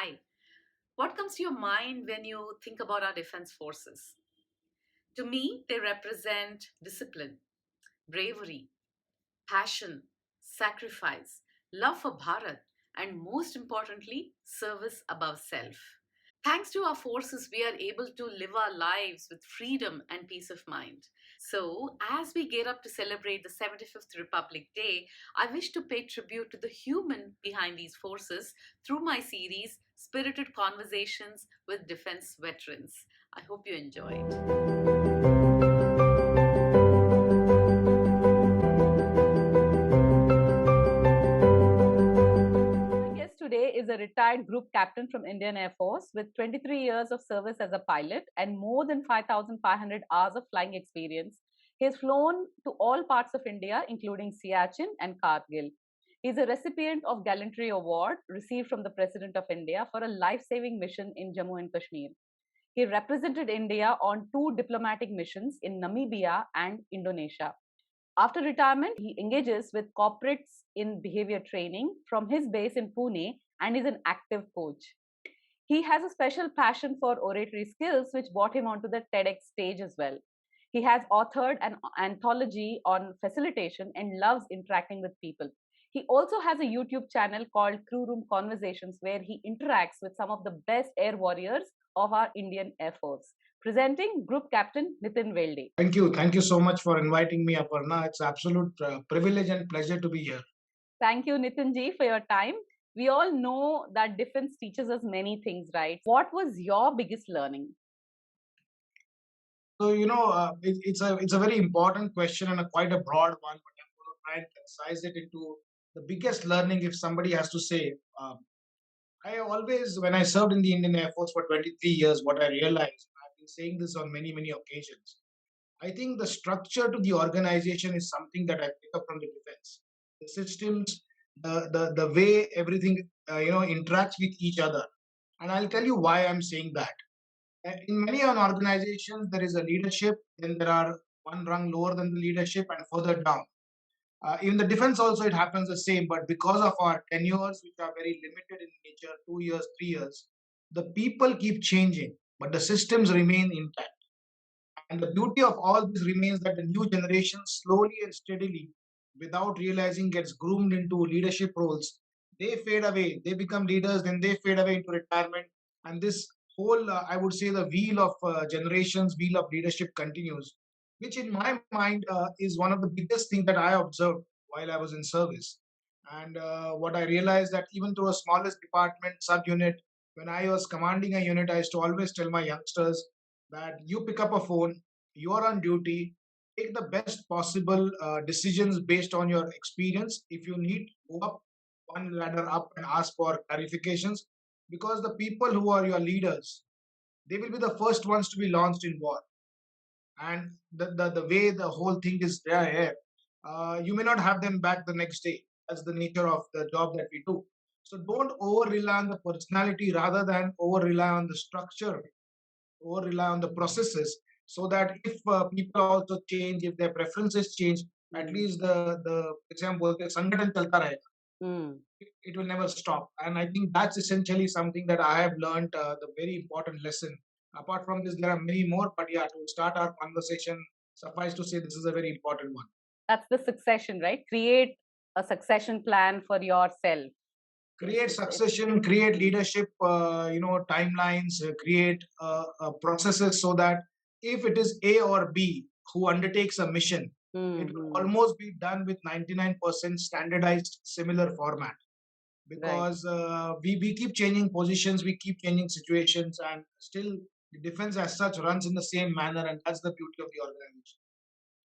Hi. What comes to your mind when you think about our defense forces? To me, they represent discipline, bravery, passion, sacrifice, love for Bharat, and most importantly, service above self. Thanks to our forces, we are able to live our lives with freedom and peace of mind. So, as we gear up to celebrate the 75th Republic Day, I wish to pay tribute to the human behind these forces through my series, Spirited Conversations with Defense Veterans. I hope you enjoy it. My guest today is a retired group captain from Indian Air Force with 23 years of service as a pilot and more than 5,500 hours of flying experience. He has flown to all parts of India, including Siachen and Kargil. He is a recipient of Gallantry Award received from the President of India for a life-saving mission in Jammu and Kashmir. He represented India on two diplomatic missions in Namibia and Indonesia. After retirement, he engages with corporates in behavior training from his base in Pune and is an active coach. He has a special passion for oratory skills, which brought him onto the TEDx stage as well. He has authored an anthology on facilitation and loves interacting with people. He also has a YouTube channel called Crew Room Conversations, where he interacts with some of the best air warriors of our Indian Air Force. Presenting Group Captain Nitin Welde. Thank you. Thank you so much for inviting me, Aparna. It's absolute privilege and pleasure to be here. Thank you, Nitin ji, for your time. We all know that defense teaches us many things, right? What was your biggest learning? So, it's a very important question and quite a broad one, but I'm going to try and concise it into the biggest learning if somebody has to say. I always, when I served in the Indian Air Force for 23 years, what I realized, I've been saying this on many, many occasions, I think the structure to the organization is something that I pick up from the defense. The systems, the way everything interacts with each other, and I'll tell you why I'm saying that. In many organizations, there is a leadership, then there are one rung lower than the leadership, and further down. In the defense, also it happens the same, but because of our tenures, which are very limited in nature, 2 years, 3 years, the people keep changing, but the systems remain intact. And the beauty of all this remains that the new generation slowly and steadily, without realizing, gets groomed into leadership roles. They fade away, they become leaders, then they fade away into retirement. And this whole, I would say, the wheel of generations, wheel of leadership continues, which in my mind is one of the biggest things that I observed while I was in service. And what I realized that even to a smallest department, subunit, when I was commanding a unit, I used to always tell my youngsters that you pick up a phone, you are on duty, take the best possible decisions based on your experience. If you need, go up one ladder up and ask for clarifications, because the people who are your leaders, they will be the first ones to be launched in war. And the way the whole thing is there, you may not have them back the next day. That's the nature of the job that we do. So don't over rely on the personality rather than over rely on the structure or rely on the processes, so that if people also change, if their preferences change, at least the example the sangathan chalta rahega. It will never stop. And I think that's essentially something that I have learned, the very important lesson. Apart from this, there are many more, but yeah, to start our conversation, suffice to say, this is a very important one. That's the succession, right? Create a succession plan for yourself. Create succession, create leadership, timelines, create processes, so that if it is A or B who undertakes a mission, it will almost be done with 99% standardized similar format. Because we keep changing positions, we keep changing situations, and still the defense as such runs in the same manner, and that's the beauty of the organization.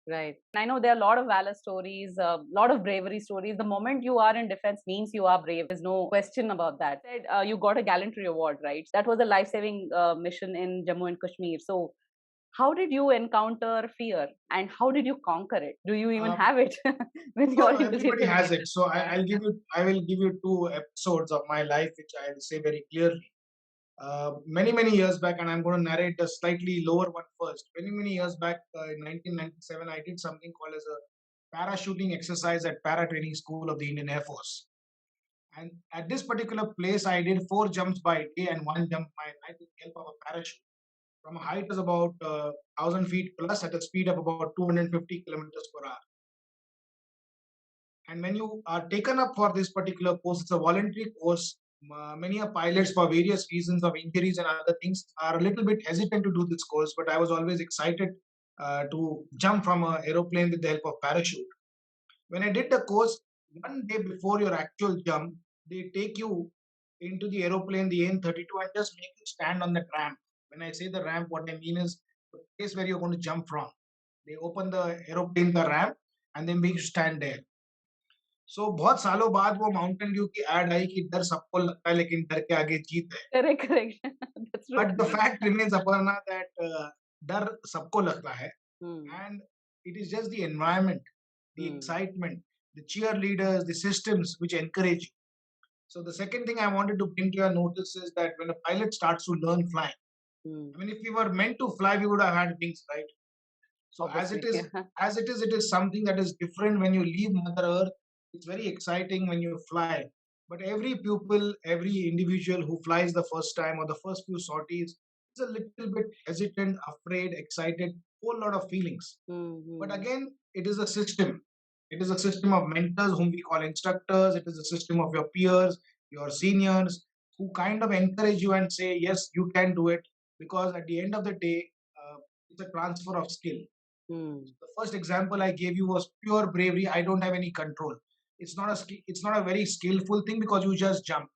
Right. I know there are a lot of valor stories, a lot of bravery stories. The moment you are in defense means you are brave. There's no question about that. You got a Gallantry Award, right? That was a life-saving mission in Jammu and Kashmir. So how did you encounter fear and how did you conquer it? Do you even have it with your everybody has it. So I will give you two episodes of my life, which I will say very clearly. Many years back, and I'm going to narrate the slightly lower one first. Many years back, in 1997, I did something called as a parachuting exercise at Para Training School of the Indian Air Force. And at this particular place, I did 4 jumps by day and 1 jump by night with the help of a parachute from a height of about 1,000 feet plus at a speed of about 250 kilometers per hour. And when you are taken up for this particular course, it's a voluntary course. Many are pilots for various reasons of injuries and other things are a little bit hesitant to do this course, but I was always excited to jump from an aeroplane with the help of parachute. When I did the course, one day before your actual jump, they take you into the aeroplane, the AN-32, and just make you stand on the ramp. When I say the ramp, what I mean is the place where you're going to jump from. They open the aeroplane, the ramp, and they make you stand there. So बहुत सालों बाद वो Mountain Dew की add आई कि डर सबको लगता है लेकिन डर के आगे जीत है. Correct, correct. That's true. But the fact remains, Aparna, that डर सबको लगता है, Hmm. and it is just the environment, the excitement, the cheerleaders, the systems which encourage you. So the second thing I wanted to bring to your notice is that when a pilot starts to learn flying, I mean, if we were meant to fly, we would have had wings, right? So Obviously. as it is something that is different when you leave Mother Earth. It's very exciting when you fly. But every pupil, every individual who flies the first time or the first few sorties is a little bit hesitant, afraid, excited, whole lot of feelings. But again, it is a system. It is a system of mentors whom we call instructors. It is a system of your peers, your seniors, who kind of encourage you and say, yes, you can do it. Because at the end of the day, it's a transfer of skill. The first example I gave you was pure bravery. I don't have any control. It's not a very skillful thing because you just jump.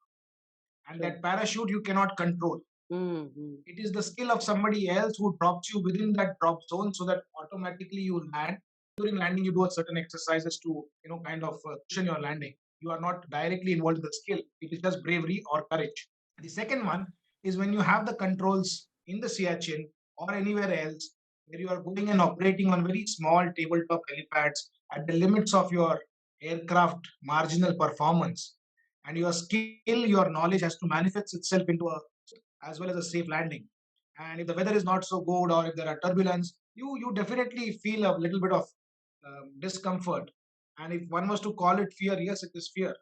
And True. that parachute you cannot control. It is the skill of somebody else who drops you within that drop zone so that automatically you land. During landing, you do a certain exercises to kind of cushion your landing. You are not directly involved in the skill. It is just bravery or courage. The second one is when you have the controls in the Siachen or anywhere else where you are going and operating on very small tabletop helipads at the limits of your aircraft marginal performance, and your skill, your knowledge has to manifest itself into a as well as a safe landing. And if the weather is not so good or if there are turbulence, you definitely feel a little bit of discomfort. And if one was to call it fear, yes, it is fear.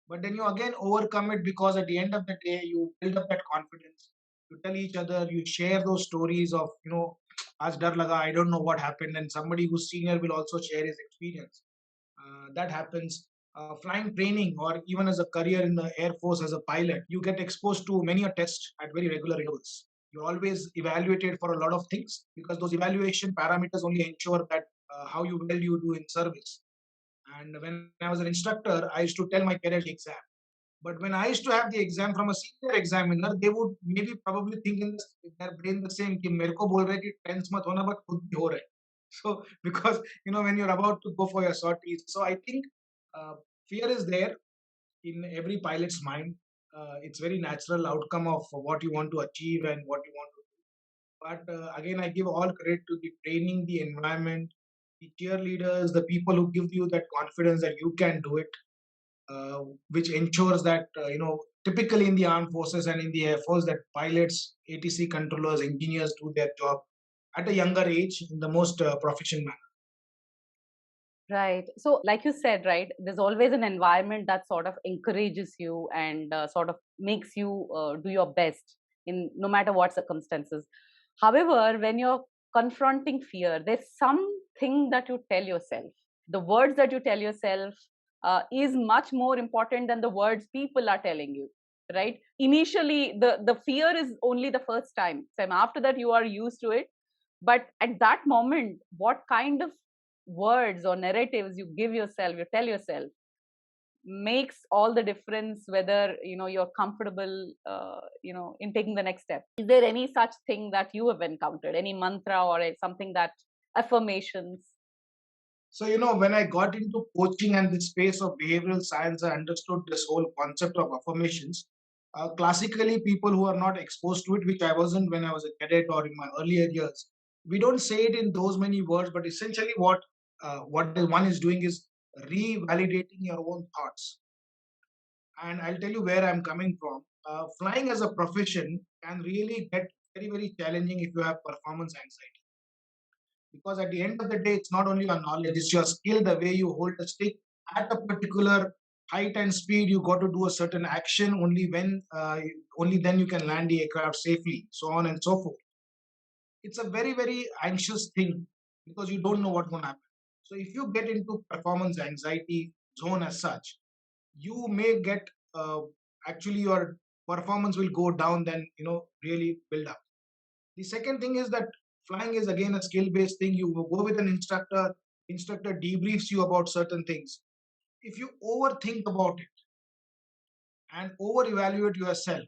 But then you again overcome it because at the end of the day, you build up that confidence. You tell each other, you share those stories of, Aaj dar laga, I don't know what happened. And somebody who's senior will also share his experience. That happens. Flying training or even as a career in the Air Force as a pilot, you get exposed to many a test at very regular intervals. You're always evaluated for a lot of things because those evaluation parameters only ensure that how you well you do in service. And when I was an instructor, I used to tell my cadets exam. But when I used to have the exam from a senior examiner, they would maybe probably think in their brain the same कि मेरे को बोल रहे हैं कि tense मत होना but खुद भी हो रहा है. So because when you're about to go for your sorties, so I think uh, fear is there in every pilot's mind. It's very natural outcome of what you want to achieve and what you want to do. But again, I give all credit to the training, the environment, the cheerleaders, the people who give you that confidence that you can do it, uh, which ensures that typically in the armed forces and in the air force that pilots, ATC controllers, engineers do their job at a younger age in the most proficient manner. Right. So, like you said, right, there's always an environment that sort of encourages you and sort of makes you do your best in no matter what circumstances. However, when you're confronting fear, there's something that you tell yourself. The words that you tell yourself is much more important than the words people are telling you. Right. Initially, the fear is only the first time. So after that, you are used to it. But at that moment, what kind of words or narratives you give yourself, you tell yourself, makes all the difference whether you're comfortable in taking the next step. Is there any such thing that you have encountered, any mantra or something that affirmations? So when I got into coaching and the space of behavioral science, I understood this whole concept of affirmations. Classically, people who are not exposed to it, which I wasn't when I was a cadet or in my earlier years, we don't say it in those many words, but essentially what the one is doing is revalidating your own thoughts. And I'll tell you where I'm coming from. Flying as a profession can really get very, very challenging if you have performance anxiety. Because at the end of the day, it's not only your knowledge, it's your skill, the way you hold the stick at a particular height and speed, you got to do a certain action only then you can land the aircraft safely, so on and so forth. It's a very, very anxious thing because you don't know what's going to happen. So if you get into performance anxiety zone as such, you may get actually your performance will go down than really build up. The second thing is that flying is again a skill based thing. You go with an instructor debriefs you about certain things. If you overthink about it and over evaluate yourself,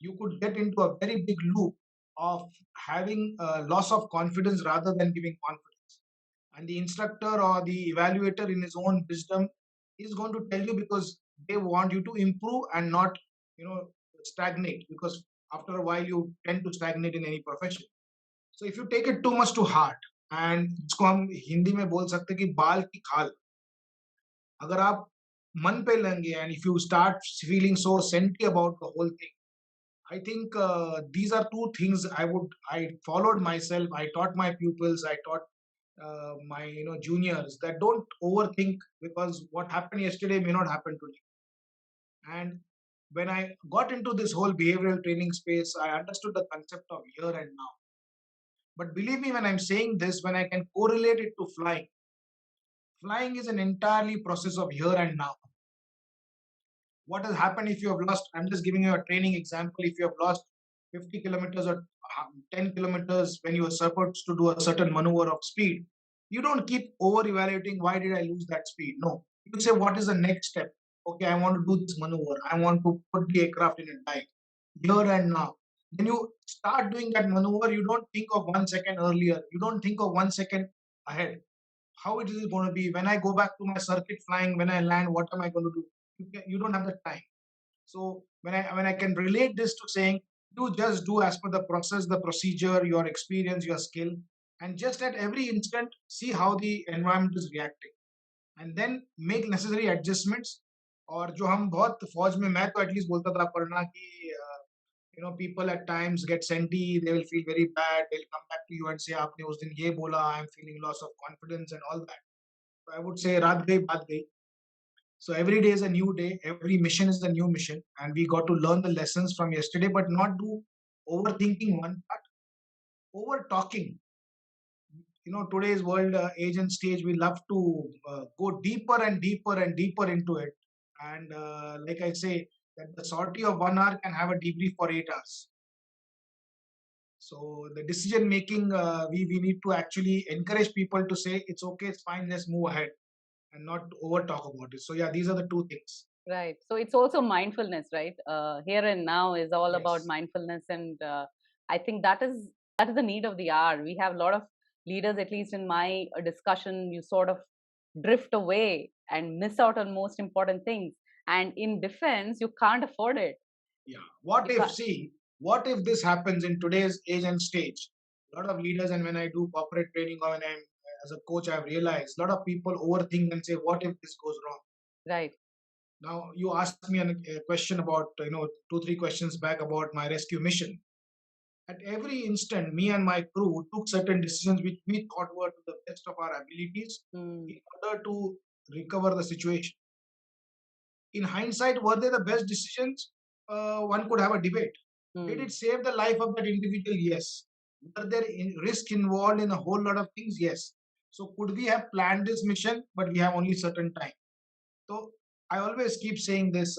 you could get into a very big loop of having a loss of confidence rather than giving confidence. And the instructor or the evaluator, in his own wisdom, is going to tell you because they want you to improve and not, stagnate. Because after a while, you tend to stagnate in any profession. So if you take it too much to heart, and इसको हम हिंदी में बोल सकते हैं कि बाल की खाल, अगर आप मन पे लेंगे and if you start feeling so senti about the whole thing, I think these are two things I followed myself. I taught my pupils. I taught my juniors that don't overthink because what happened yesterday may not happen today. And when I got into this whole behavioral training space, I understood the concept of here and now. But believe me when I'm saying this, when I can correlate it to flying, flying is an entirely process of here and now. What has happened if you have lost? I'm just giving you a training example. If you have lost 50 kilometers or 10 kilometers when you are supposed to do a certain maneuver of speed, you don't keep over evaluating why did I lose that speed. No, you say what is the next step. Okay, I want to do this maneuver. I want to put the aircraft in a dive here and now. When you start doing that maneuver, you don't think of 1 second earlier. You don't think of 1 second ahead. How it is going to be when I go back to my circuit flying? When I land, what am I going to do? You don't have the time. So when I can relate this to saying you just do as per the process, the procedure, your experience, your skill, and just at every instant see how the environment is reacting, and then make necessary adjustments. और जो हम बहुत फौज में मैं तो at least बोलता था पढ़ना कि people at times get senti, they will feel very bad, they'll come back to you and say आपने उस दिन ये बोला, I'm feeling loss of confidence and all that. So I would say रात गई बात गई. So every day is a new day, every mission is a new mission, and we got to learn the lessons from yesterday, but not do overthinking one part, over talking. Today's world age and stage, we love to go deeper and deeper and deeper into it. And like I say, that the sortie of 1 hour can have a debrief for 8 hours. So the decision making, we need to actually encourage people to say it's okay, it's fine, let's move ahead, and not over talk about it. So yeah, these are the two things. Right. So it's also mindfulness, right? Here and now is all about Yes. mindfulness, and I think that is the need of the hour. We have a lot of leaders, at least in my discussion, you sort of drift away and miss out on most important things. And in defense, you can't afford it. Yeah. What You if, can't. see, what if this happens in today's age and stage? A lot of leaders, and when I do corporate training or when I'm as a coach, I've realized a lot of people overthink and say, what if this goes wrong? Right. Now, you asked me a question about, 2, 3 questions back about my rescue mission. At every instant, me and my crew took certain decisions which we thought were to the best of our abilities in order to recover the situation. In hindsight, were they the best decisions? One could have a debate. Did it save the life of that individual? Yes. Were there risk involved in a whole lot of things? Yes. So could we have planned this mission, but we have only certain time? So I always keep saying this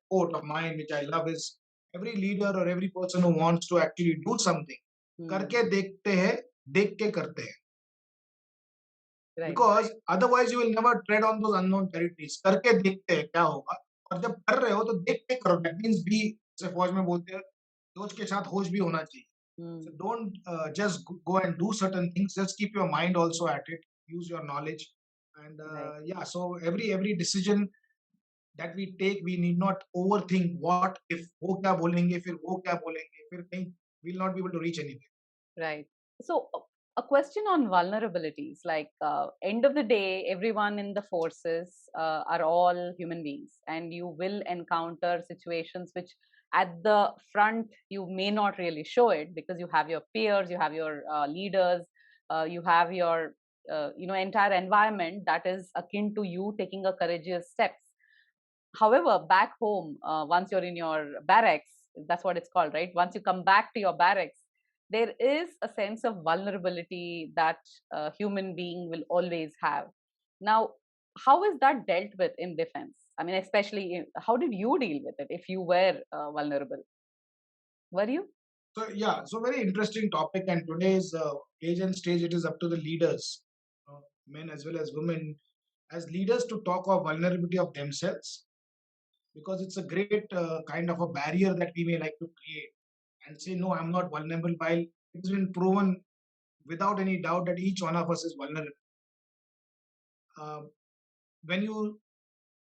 quote of mine, which I love, is every leader or every person who wants to actually do something, करके देखते हैं, देख के करते हैं. Right. Because otherwise you will never tread on those unknown territories. करके देखते हैं क्या होगा, और जब कर रहे हो तो देख के करो. That means be, जैसे फौज में बोलते हैं, सोच के साथ होश भी होना चाहिए. So don't just go and do certain things. Just keep your mind also at it. Use your knowledge, and Right. yeah. So every decision that we take, we need not overthink. What if वो क्या बोलेंगे, फिर वो क्या बोलेंगे, फिर कहीं we'll not be able to reach anything. Right. So, a question on vulnerabilities, like end of the day, everyone in the forces are all human beings, and you will encounter situations which at the front you may not really show it because you have your peers, you have your leaders, you have your entire environment that is akin to you taking a courageous steps. However, back home, once you're in your barracks, that's what it's called, right? Once you come back to your barracks, there is a sense of vulnerability that a human being will always have. Now, how is that dealt with in defense? I mean, especially how did you deal with it if you were vulnerable? Were you? So yeah, so very interesting topic. And today's age and stage, it is up to the leaders, men as well as women, as leaders to talk of vulnerability of themselves, because it's a great kind of a barrier that we may like to create and say, no, I'm not vulnerable, while it's been proven without any doubt that each one of us is vulnerable. Uh, when you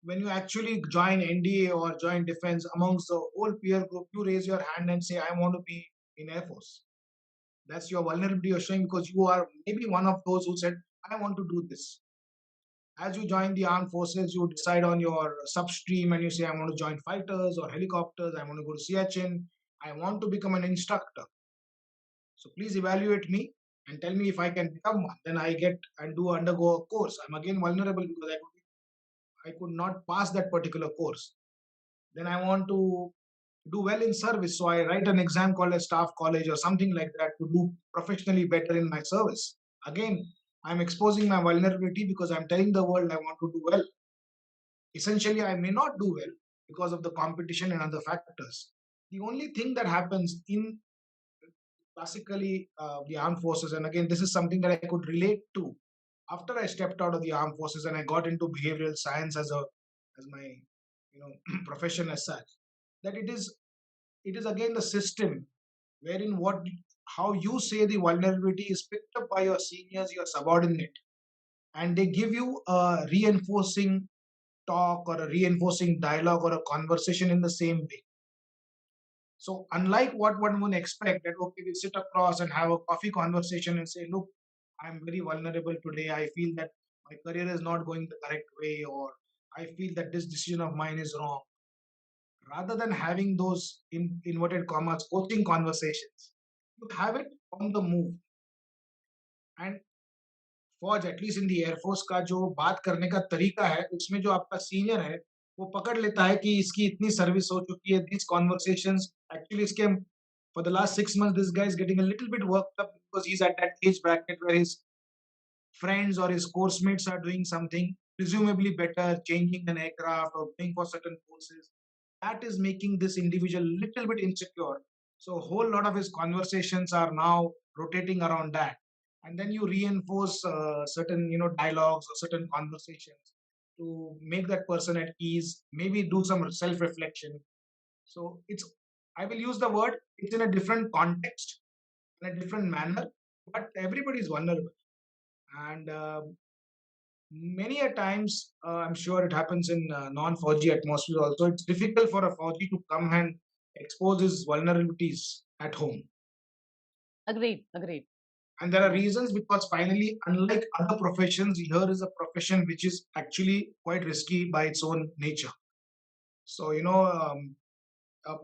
when you actually join NDA or join defense, amongst the whole peer group, you raise your hand and say, I want to be in Air Force. That's your vulnerability you're showing, because you are maybe one of those who said, I want to do this. As you join the armed forces, you decide on your substream and you say, I want to join fighters or helicopters, I want to go to CHN, I want to become an instructor. So please evaluate me and tell me if I can become one. Then I get and do undergo a course. I'm again vulnerable because I could not pass that particular course. Then I want to do well in service. So I write an exam called a staff college or something like that to do professionally better in my service. Again, I'm exposing my vulnerability because I'm telling the world I want to do well. Essentially, I may not do well because of the competition and other factors. The only thing that happens in classically the armed forces, and again, this is something that I could relate to after I stepped out of the armed forces and I got into behavioral science as my profession as such, that it is again the system wherein what how you say the vulnerability is picked up by your seniors, your subordinate, and they give you a reinforcing talk or a reinforcing dialogue or a conversation in the same way. So unlike what one would expect, that okay, we sit across and have a coffee conversation and say, look, I'm very vulnerable today. I feel that my career is not going the correct way, or I feel that this decision of mine is wrong. Rather than having those in inverted commas coaching conversations, you have it on the move. And फौज at least in the air force का जो बात करने का तरीका है, उसमें जो आपका सीनियर है वो पकड़ लेता है कि इसकी इतनी सर्विस हो चुकी है, these conversations actually इसके for the last 6 months this guy is getting a little bit worked up because he's at that age bracket where his friends or his course mates are doing something presumably better, changing an aircraft or going for certain courses. That is making this individual little bit insecure. So a whole lot of his conversations are now rotating around that. And then you reinforce certain dialogues or certain conversations to make that person at ease, maybe do some self-reflection. So it's I will use the word, it's in a different context, in a different manner, but everybody is vulnerable. And many a times, I'm sure it happens in non-Fauji atmosphere also. It's difficult for a Fauji to come and expose his vulnerabilities at home. Agreed, agreed. And there are reasons, because finally, unlike other professions, here is a profession which is actually quite risky by its own nature. So,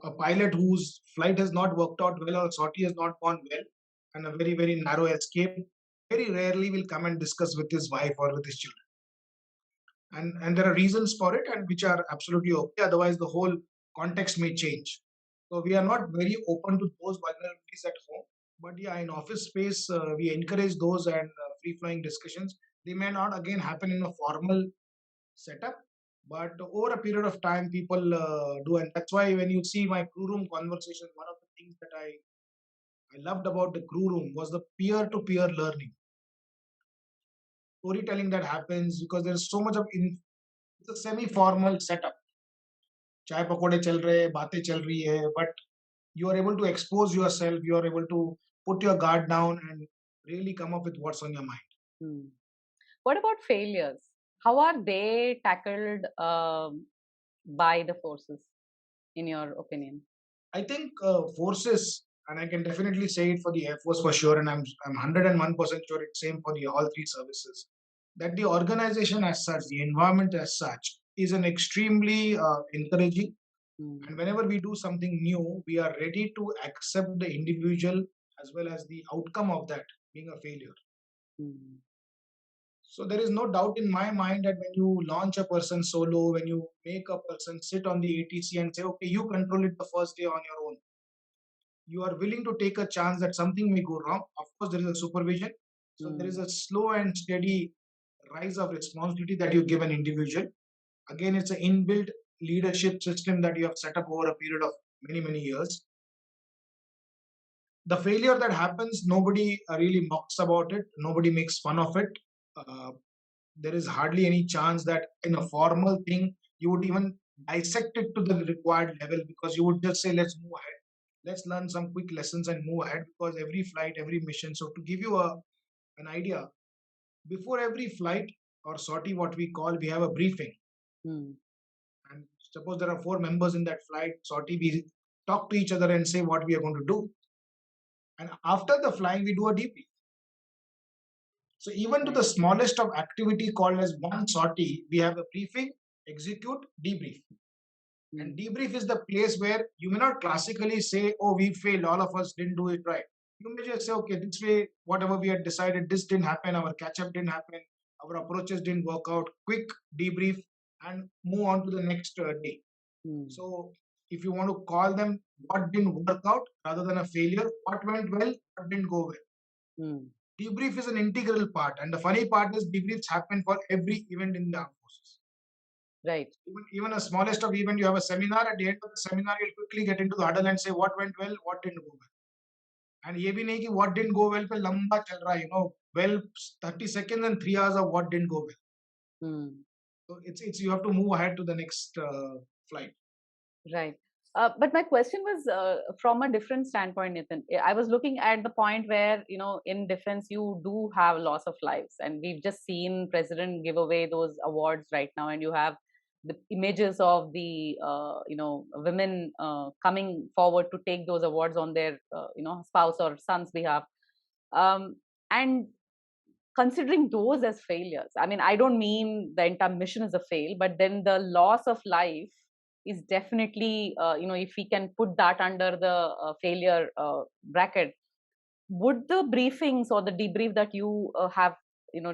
a pilot whose flight has not worked out well or sortie has not gone well, and a very, very narrow escape, very rarely will come and discuss with his wife or with his children. And there are reasons for it, and which are absolutely okay, otherwise the whole context may change. So we are not very open to those vulnerabilities at home, but yeah, in office space, we encourage those and free flowing discussions. They may not again happen in a formal setup, but over a period of time people do. And that's why when you see my crew room conversations, one of the things that I loved about the crew room was the peer to peer learning, storytelling that happens, because there's so much of it's a semi formal setup. चाय पकोड़े चल रहे हैं, बातें चल रही है, but you are able to expose yourself, you are able to put your guard down and really come up with what's on your mind. Hmm. What about failures? How are they tackled by the forces, in your opinion? I think forces, and I can definitely say it for the Air Force for sure, and I'm 101% sure it's same for the all three services, that the organization as such, the environment as such, is an extremely encouraging. And whenever we do something new, we are ready to accept the individual as well as the outcome of that being a failure. So there is no doubt in my mind that when you launch a person solo, when you make a person sit on the ATC and say, okay, you control it the first day on your own, you are willing to take a chance that something may go wrong. Of course, there is a supervision. So there is a slow and steady rise of responsibility that you give an individual. Again, it's an inbuilt leadership system that you have set up over a period of many, many years. The failure that happens, nobody really mocks about it, nobody makes fun of it. Uh, there is hardly any chance that in a formal thing you would even dissect it to the required level, because you would just say, let's move ahead, let's learn some quick lessons and move ahead, because every flight, every mission. So to give you an idea, before every flight or sortie, what we call, we have a briefing. And suppose there are 4 members in that flight sortie, we talk to each other and say what we are going to do. And after the flying, we do a debrief. So even to the smallest of activity called as one sortie, we have a briefing, execute, debrief. And debrief is the place where you may not classically say, oh, we failed, all of us didn't do it right. You may just say, okay, this way, whatever we had decided, this didn't happen, our catch up didn't happen, our approaches didn't work out, quick debrief, and move on to the next day. So if you want to call them what didn't work out rather than a failure, what went well, what didn't go well. Debrief is an integral part, and the funny part is debriefs happen for every event in the armed forces. Right. Even a smallest of event, you have a seminar. At the end of the seminar, you'll quickly get into the huddle and say what went well, what didn't go well. And ये भी नहीं कि what didn't go well पे लंबा चल रहा है, 12, 30 seconds and 3 hours of what didn't go well. So it's you have to move ahead to the next flight. Right. But my question was from a different standpoint, Nitin. I was looking at the point where, in defense, you do have loss of lives. And we've just seen President give away those awards right now. And you have the images of the, women coming forward to take those awards on their, spouse or son's behalf. And considering those as failures, I mean, I don't mean the entire mission is a fail, but then the loss of life is definitely, if we can put that under the failure bracket. Would the briefings or the debrief that you have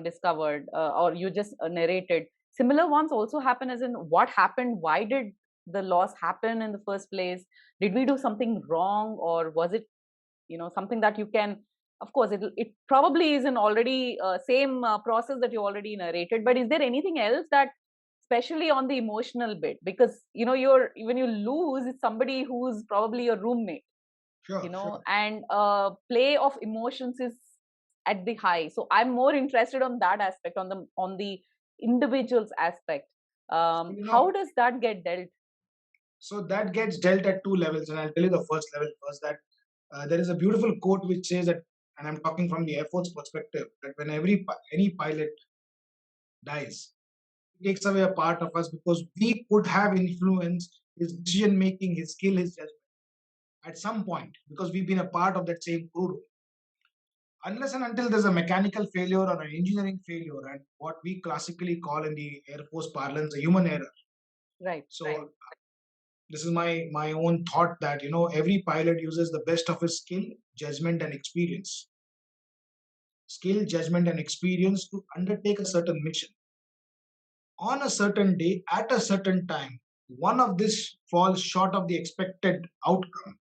discovered, or you just narrated, similar ones also happen, as in what happened, why did the loss happen in the first place, did we do something wrong, or was it something that you can, of course it probably is an already same process that you already narrated, but is there anything else that, especially on the emotional bit, because you're, when you lose, it's somebody who's probably your roommate, Sure. And play of emotions is at the high. So I'm more interested on that aspect, on the individual's aspect. How does that get dealt? So that gets dealt at 2 levels, and I'll tell you the first level first. That there is a beautiful quote which says that, and I'm talking from the Air Force perspective, that when any pilot dies, it takes away a part of us, because we could have influenced his decision making, his skill, his judgment at some point, because we've been a part of that same crew. Unless and until there's a mechanical failure or an engineering failure, and what we classically call in the Air Force parlance a human error. Right. So this is my own thought that every pilot uses the best of his skill, judgment, and experience. Skill, judgment, and experience to undertake a certain mission on a certain day at a certain time. One of this falls short of the expected outcome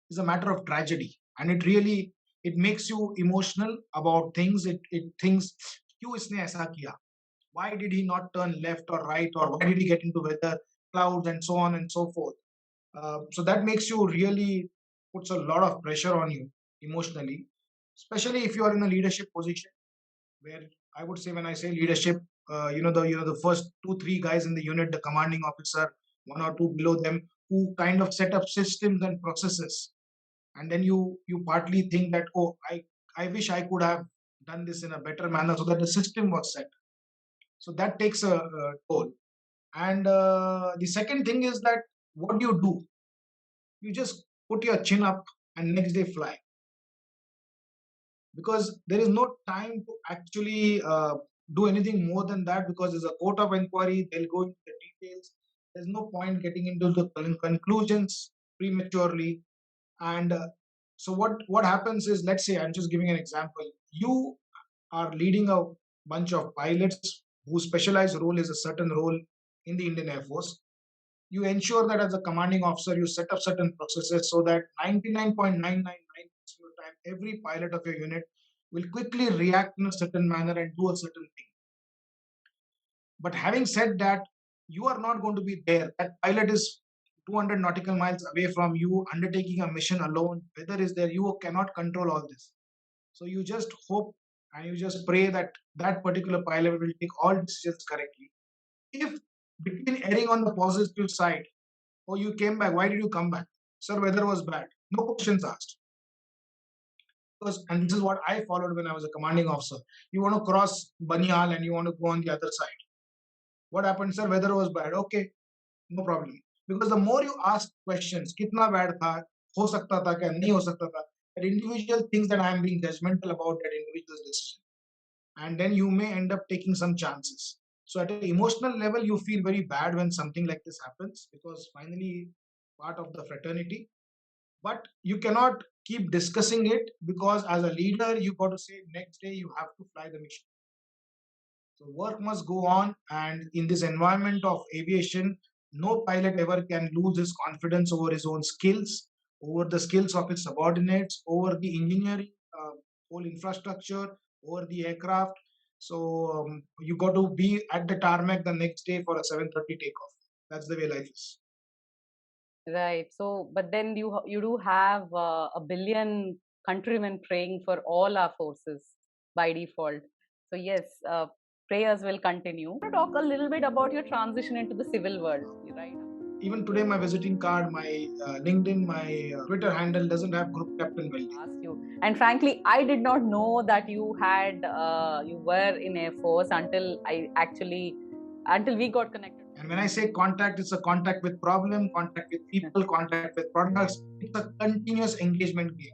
is a matter of tragedy, and it makes you emotional about things. It thinks, क्यों इसने ऐसा किया? Why did he not turn left or right, or why did he get into weather clouds, and so on and so forth. So that makes you really, puts a lot of pressure on you emotionally, especially if you are in a leadership position, where I would say, when I say leadership, the first 2 3 guys in the unit, the commanding officer, 1 or 2 below them, who kind of set up systems and processes, and then you partly think that, oh, I wish I could have done this in a better manner so that the system was set. So that takes a toll. And the second thing is that, what do? You just put your chin up and next day fly, because there is no time to actually do anything more than that, because there's a court of inquiry, they'll go into the details. There's no point getting into the conclusions prematurely. And so what happens is, let's say, I'm just giving an example, you are leading a bunch of pilots whose specialized role is a certain role in the Indian Air Force. You ensure that as a commanding officer, you set up certain processes so that 99.999% of the time, every pilot of your unit will quickly react in a certain manner and do a certain thing. But having said that, you are not going to be there. That pilot is 200 nautical miles away from you, undertaking a mission alone. Weather is there. You cannot control all this. So you just hope and you just pray that that particular pilot will take all decisions correctly. If between erring on the positive side, oh, you came back, why did you come back? Sir, weather was bad. No questions asked. Because, and this is what I followed when I was a commanding officer. You want to cross Banial and you want to go on the other side. What happened, sir? Weather was bad. Okay, no problem. Because the more you ask questions, kitna bad tha, ho sakta tha kya, nahi ho sakta tha, that individual thinks that I am being judgmental about that individual's decision. And then you may end up taking some chances. So at an emotional level, you feel very bad when something like this happens because finally part of the fraternity. But you cannot keep discussing it because as a leader, you got to say next day you have to fly the mission. So work must go on, and in this environment of aviation, no pilot ever can lose his confidence over his own skills, over the skills of his subordinates, over the engineering, whole infrastructure, over the aircraft. So you got to be at the tarmac the next day for a 7:30 takeoff. That's the way life is. Right. So, but then you do have a billion countrymen praying for all our forces by default. So yes, prayers will continue. I want to talk a little bit about your transition into the civil world, right? Even today, my visiting card, my LinkedIn, my Twitter handle doesn't have Group Captain Welde. Ask you, and frankly, I did not know that you had you were in Air Force until we got connected. And when I say contact, it's a contact with problem, contact with people, contact with products. It's a continuous engagement game.